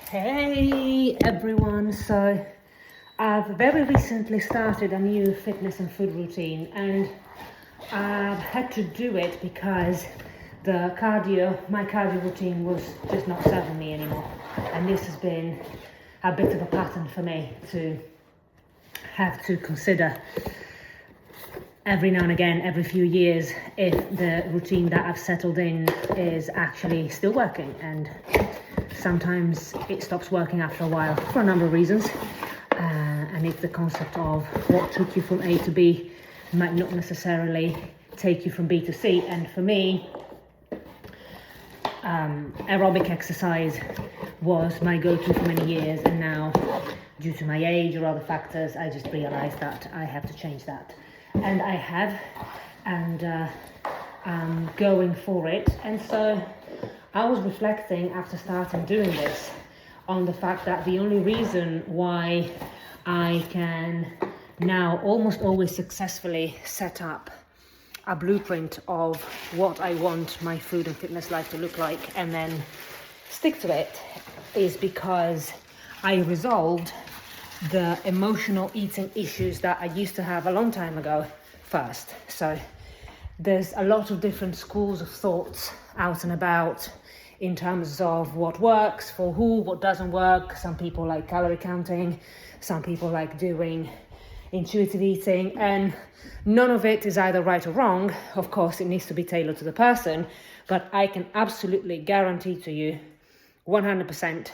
Hey everyone, so I've very recently started a new fitness and food routine, and I've had to do it because my cardio routine was just not serving me anymore, and this has been a bit of a pattern for me to have to consider every now and again, every few years, if the routine that I've settled in is actually still working. And sometimes it stops working after a while for a number of reasons, and it's the concept of what took you from A to B might not necessarily take you from B to C. And for me, aerobic exercise was my go-to for many years, and now, due to my age or other factors, I just realized that I have to change that, and I have, and I'm going for it. And so I was reflecting after starting doing this on the fact that the only reason why I can now almost always successfully set up a blueprint of what I want my food and fitness life to look like and then stick to it is because I resolved the emotional eating issues that I used to have a long time ago first. So there's a lot of different schools of thoughts out and about in terms of what works for who, what doesn't work. Some people like calorie counting, some people like doing intuitive eating, and none of it is either right or wrong. Of course, it needs to be tailored to the person, but I can absolutely guarantee to you 100%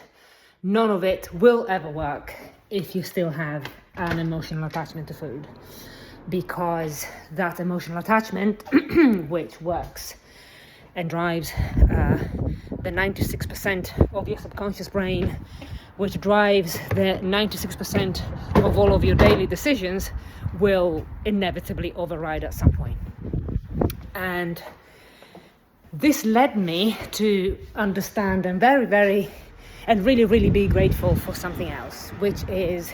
none of it will ever work if you still have an emotional attachment to food, because that emotional attachment which works and drives the 96% of your subconscious brain, which drives the 96% of all of your daily decisions, will inevitably override at some point. And this led me to understand and really be grateful for something else, which is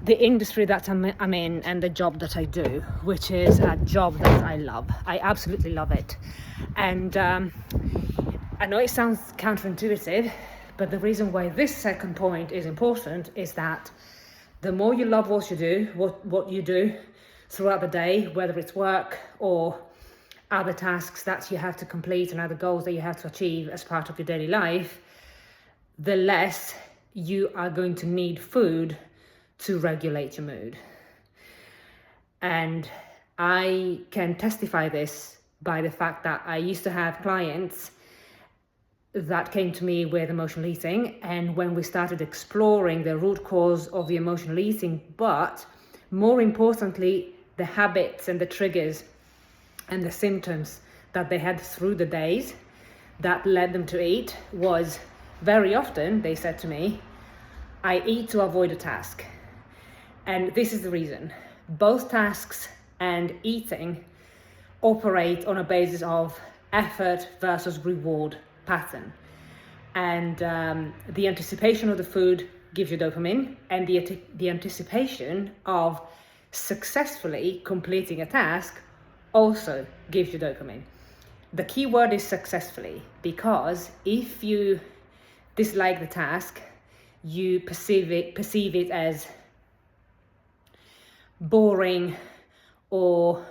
the industry that I'm in and the job that I do, which is a job that I love. I absolutely love it. And I know it sounds counterintuitive, but the reason why this second point is important is that the more you love what you do, what you do throughout the day, whether it's work or other tasks that you have to complete and other goals that you have to achieve as part of your daily life, the less you are going to need food to regulate your mood. And I can testify this by the fact that I used to have clients that came to me with emotional eating, and when we started exploring the root cause of the emotional eating, but more importantly, the habits and the triggers and the symptoms that they had through the days that led them to eat, was very often, they said to me, I eat to avoid a task. And this is the reason. Both tasks and eating operate on a basis of effort versus reward pattern. And the anticipation of the food gives you dopamine, and the anticipation of successfully completing a task also gives you dopamine. The key word is successfully, because if you dislike the task, you perceive it as boring or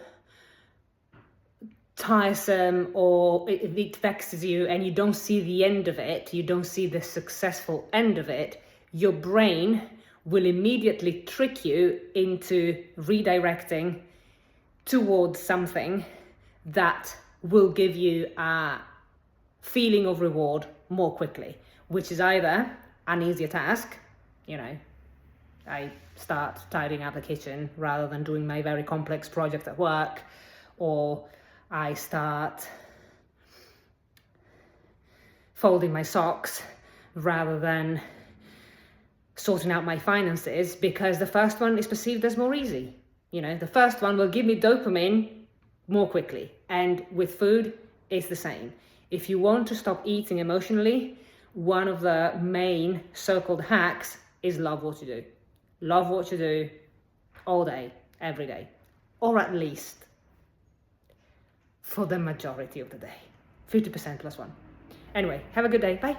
tiresome, or it vexes you and you don't see the end of it, you don't see the successful end of it, your brain will immediately trick you into redirecting towards something that will give you a feeling of reward more quickly, which is either an easier task, I start tidying up the kitchen rather than doing my very complex project at work, or I start folding my socks rather than sorting out my finances, because the first one is perceived as more easy. The first one will give me dopamine more quickly. And with food, it's the same. If you want to stop eating emotionally, one of the main so-called hacks is love what you do. Love what you do all day, every day, or at least for the majority of the day. 50% plus one. Anyway, have a good day. Bye.